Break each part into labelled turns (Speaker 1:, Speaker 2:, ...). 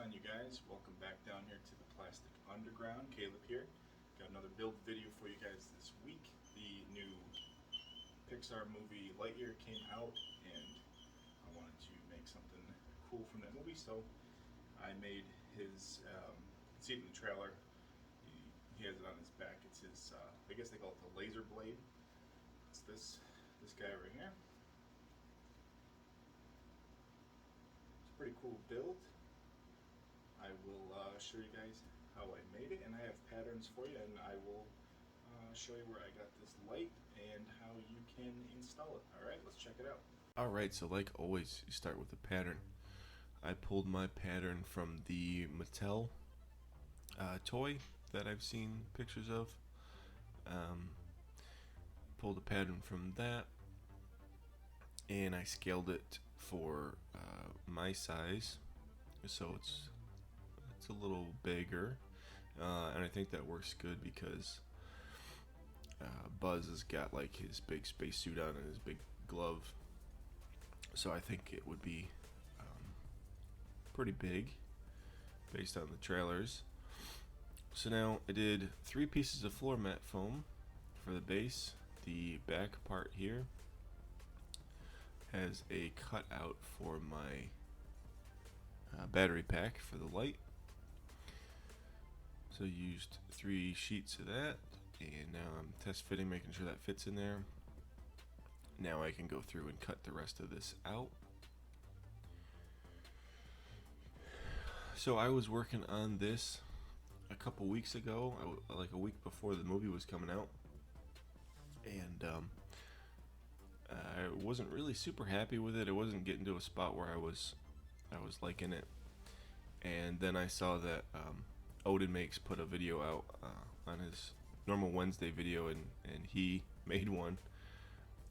Speaker 1: on, you guys? Welcome back down here to the Plastic Underground. Caleb here. Got another build video for you guys this week. The new Pixar movie Lightyear came out, and I wanted to make something cool from that movie, so I made his, see it in the trailer, he has it on his back. It's his, I guess they call it the laser blade. It's this guy right here. It's a pretty cool build. I will show you guys how I made it, and I have patterns for you, and I will show you where I got this light and how you can install it. Alright, let's check it out.
Speaker 2: Alright, so like always, you start with a pattern. I pulled my pattern from the Mattel toy that I've seen pictures of. Pulled a pattern from that, and I scaled it for my size, so it's a little bigger, and I think that works good because Buzz has got like his big spacesuit on and his big glove, so I think it would be pretty big based on the trailers. So now I did 3 pieces of floor mat foam for the base. The back part here has a cutout for my battery pack for the light. So I used 3 sheets of that, and now I'm test fitting, making sure that fits in there. Now I can go through and cut the rest of this out. So I was working on this a couple weeks ago, like a week before the movie was coming out, and I wasn't really super happy with it. It wasn't getting to a spot where I was liking it, and then I saw that Odin Makes put a video out on his normal Wednesday video, and he made one,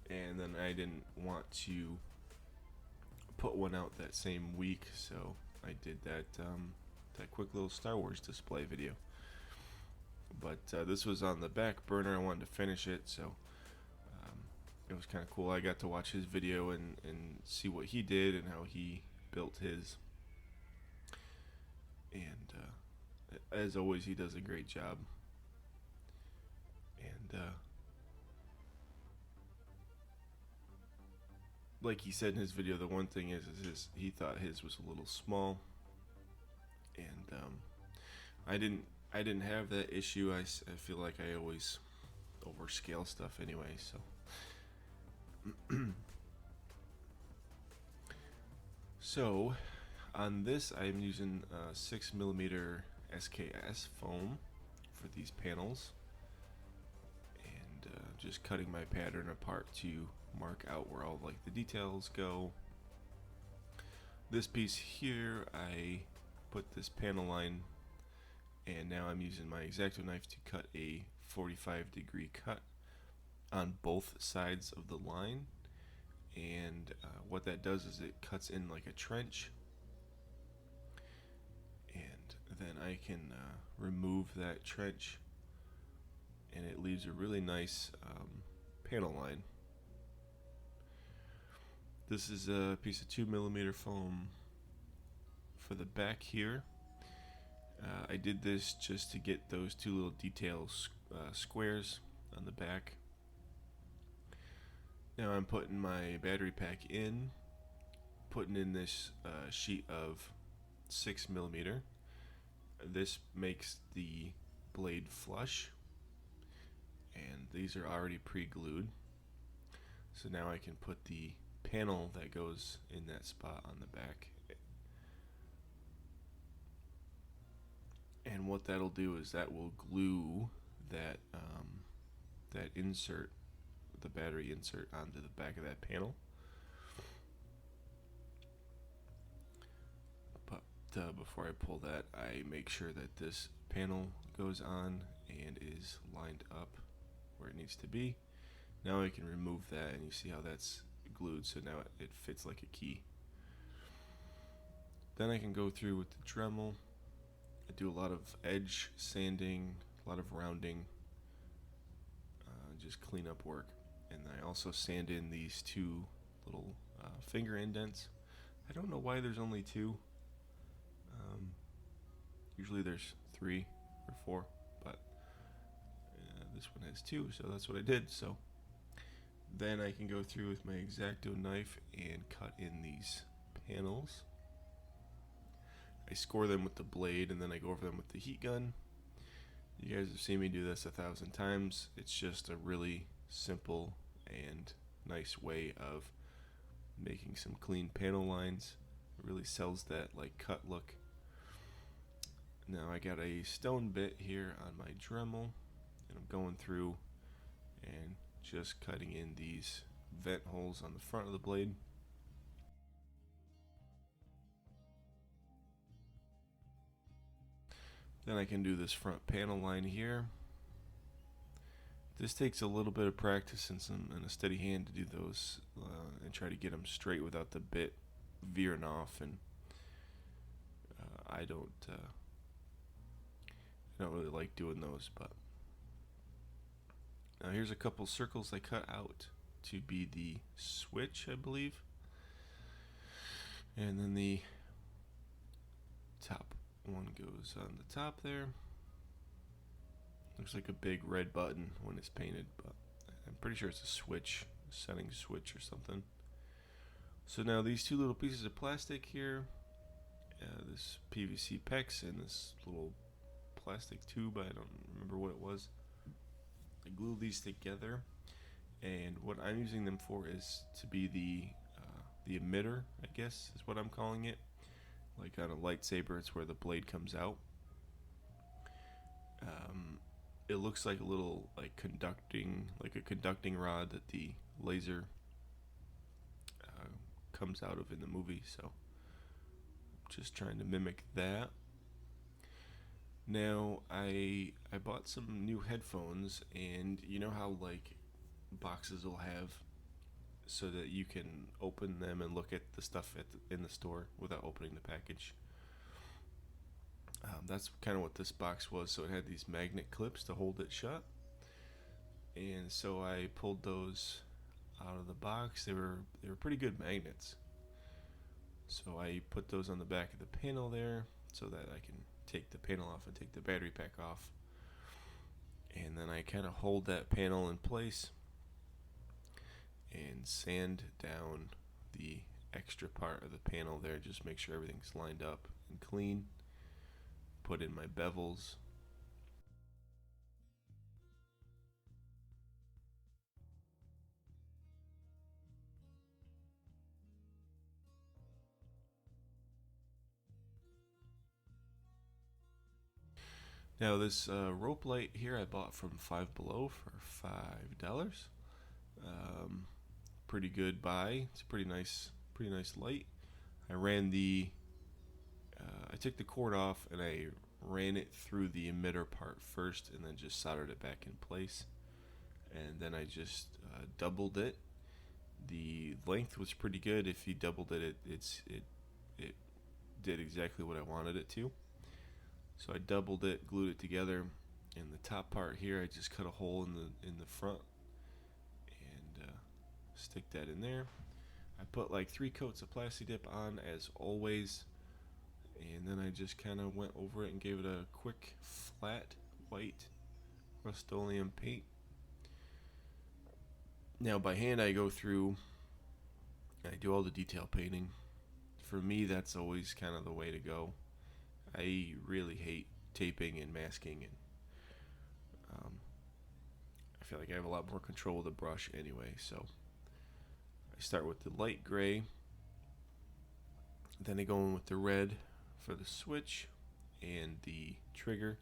Speaker 2: and then I didn't want to put one out that same week, so I did that quick little Star Wars display video. But this was on the back burner. I wanted to finish it, so it was kind of cool. I got to watch his video and see what he did and how he built his, and as always, he does a great job. And like he said in his video, the one thing is he thought his was a little small, and I didn't have that issue. I feel like I always overscale stuff anyway, so so on this I'm using 6mm SKS foam for these panels, and just cutting my pattern apart to mark out where all like the details go. This piece here, I put this panel line, and now I'm using my X-Acto knife to cut a 45-degree cut on both sides of the line, and what that does is it cuts in like a trench, and then I can remove that trench, and it leaves a really nice panel line. This is a piece of 2mm foam for the back here. I did this just to get those 2 little details squares on the back. Now I'm putting my battery pack in, putting in this sheet of 6mm. This makes the blade flush, and these are already pre-glued. So now I can put the panel that goes in that spot on the back. And what that'll do is that will glue that that insert, the battery insert, onto the back of that panel. But before I pull that, I make sure that this panel goes on and is lined up where it needs to be. Now I can remove that, and you see how that's glued, so now it fits like a key. Then I can go through with the Dremel. I do a lot of edge sanding, a lot of rounding, just cleanup work, and I also sand in these 2 little finger indents. I don't know why there's only 2. Usually there's 3 or 4, but this one has 2, so that's what I did. So then I can go through with my X-Acto knife and cut in these panels. I score them with the blade, and then I go over them with the heat gun. You guys have seen me do this 1,000 times. It's just a really simple and nice way of making some clean panel lines. It really sells that like cut look. Now I got a stone bit here on my Dremel, and I'm going through and just cutting in these vent holes on the front of the blade. Then I can do this front panel line here. This takes a little bit of practice and a steady hand to do those and try to get them straight without the bit veering off. And I don't really like doing those. But now here's a couple circles I cut out to be the switch, I believe. And then the top one goes on the top there. Looks like a big red button when it's painted, but I'm pretty sure it's a switch, a setting switch or something. So now these 2 little pieces of plastic here, this PVC PEX and this little plastic tube, I don't remember what it was. I glue these together, and what I'm using them for is to be the emitter, I guess is what I'm calling it. Like on a lightsaber, it's where the blade comes out. It looks like a little conducting rod that the laser comes out of in the movie. So just trying to mimic that. Now I bought some new headphones, and you know how like boxes will have so that you can open them and look at the stuff in the store without opening the package. That's kind of what this box was. So it had these magnet clips to hold it shut, and so I pulled those out of the box. They were pretty good magnets. So I put those on the back of the panel there so that I can take the panel off and take the battery pack off, and then I kind of hold that panel in place and sand down the extra part of the panel there. Just make sure everything's lined up and clean. Put in my bevels. Now this rope light here I bought from Five Below for $5. Pretty good buy. It's a pretty nice light. I took the cord off and I ran it through the emitter part first, and then just soldered it back in place. And then I just doubled it. The length was pretty good. If you doubled it, it did exactly what I wanted it to. So I doubled it, glued it together, and the top part here I just cut a hole in the front and stick that in there. I put like 3 coats of Plasti Dip on as always, and then I just kind of went over it and gave it a quick flat white Rust-Oleum paint. Now by hand I go through, I do all the detail painting. For me, that's always kind of the way to go. I really hate taping and masking, and I feel like I have a lot more control with the brush anyway. So I start with the light gray, then I go in with the red for the switch and the trigger.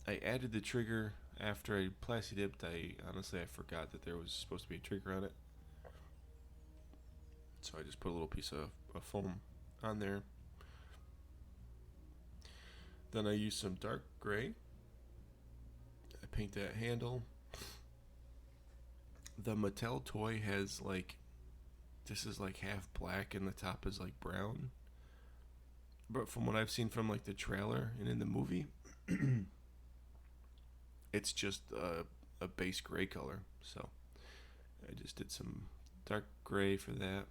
Speaker 2: I added the trigger after I Plasti Dipped. I forgot that there was supposed to be a trigger on it, so I just put a little piece of foam on there. Then I use some dark gray. I paint that handle. The Mattel toy has this is half black and the top is brown. But from what I've seen from the trailer and in the movie, it's just a base gray color. So I just did some dark gray for that.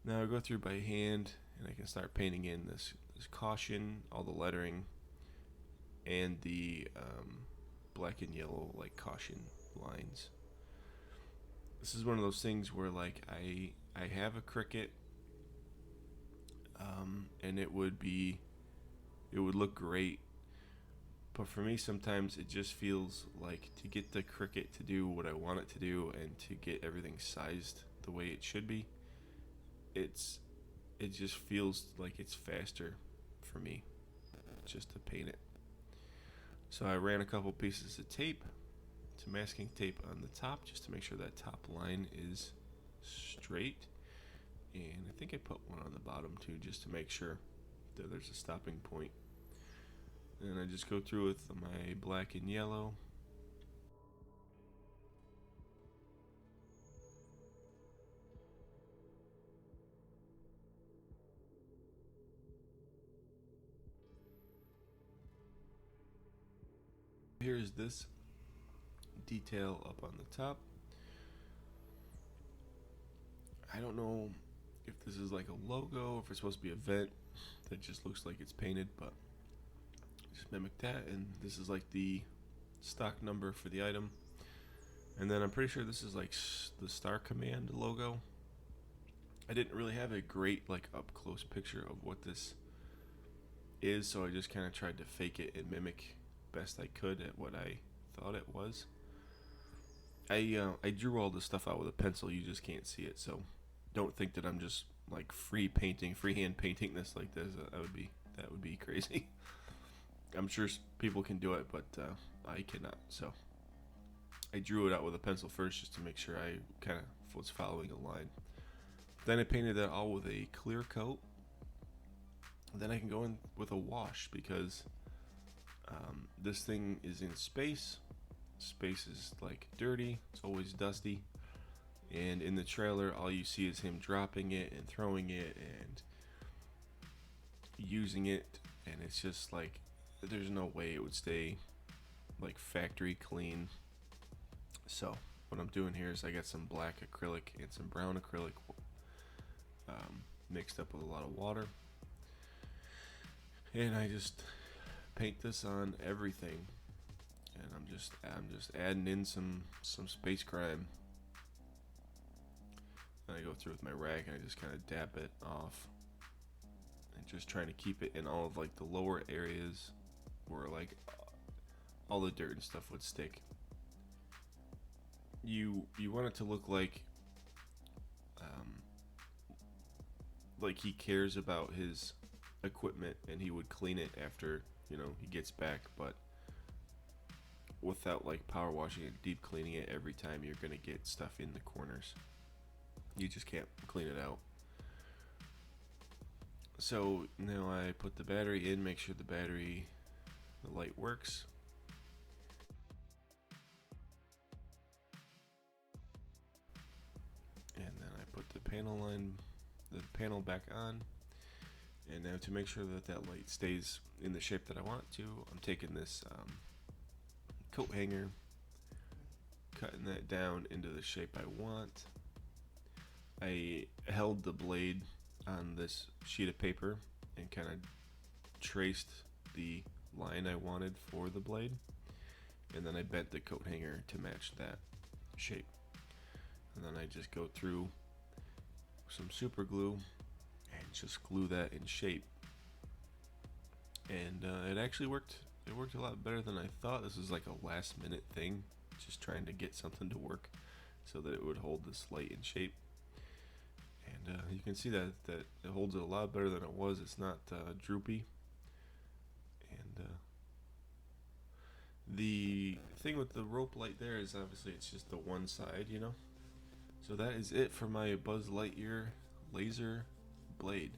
Speaker 2: Now I go through by hand and I can start painting in this says caution, all the lettering, and the black and yellow like caution lines. This is one of those things where like I have a Cricut, and it would look great, but for me sometimes it just feels like to get the Cricut to do what I want it to do and to get everything sized the way it should be, it just feels like it's faster for me just to paint it. So I ran a couple pieces of tape, some masking tape on the top just to make sure that top line is straight, and I think I put one on the bottom too just to make sure that there's a stopping point. And I just go through with my black and yellow. Here's this detail up on the top. I don't know if this is like a logo, if it's supposed to be a vent that just looks like it's painted, but just mimic that. And this is like the stock number for the item. And then I'm pretty sure this is like the Star Command logo. I didn't really have a great like up close picture of what this is, so I just kind of tried to fake it and mimic best I could at what I thought it was. I drew all this stuff out with a pencil. You just can't see it, so don't think that I'm just like freehand painting this like this. That would be crazy. I'm sure people can do it, but I cannot. So I drew it out with a pencil first just to make sure I kind of was following a line. Then I painted that all with a clear coat. Then I can go in with a wash because this thing is in space. Space is like dirty. It's always dusty. And in the trailer, all you see is him dropping it and throwing it and using it. And it's just like, there's no way it would stay like factory clean. So what I'm doing here is I got some black acrylic and some brown acrylic mixed up with a lot of water. And I just paint this on everything. And I'm just adding in some space grime. And I go through with my rag and I just kind of dab it off. And just trying to keep it in all of like the lower areas where like all the dirt and stuff would stick. You want it to look like he cares about his equipment and he would clean it after, you know, he gets back, but without like power washing and deep cleaning it every time you're gonna get stuff in the corners. You just can't clean it out. So now I put the battery in, make sure the light works. And then I put the panel back on. And now to make sure that light stays in the shape that I want it to, I'm taking this coat hanger, cutting that down into the shape I want. I held the blade on this sheet of paper and kind of traced the line I wanted for the blade, and then I bent the coat hanger to match that shape. And then I just go through some super glue and just glue that in shape. And it actually worked. It worked a lot better than I thought. This is like a last minute thing, just trying to get something to work so that it would hold this light in shape. And you can see that it holds it a lot better than it was. It's not droopy. And the thing with the rope light there is obviously it's just the one side, you know. So that is it for my Buzz Lightyear laser blade.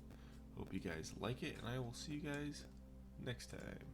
Speaker 2: Hope you guys like it, and I will see you guys next time.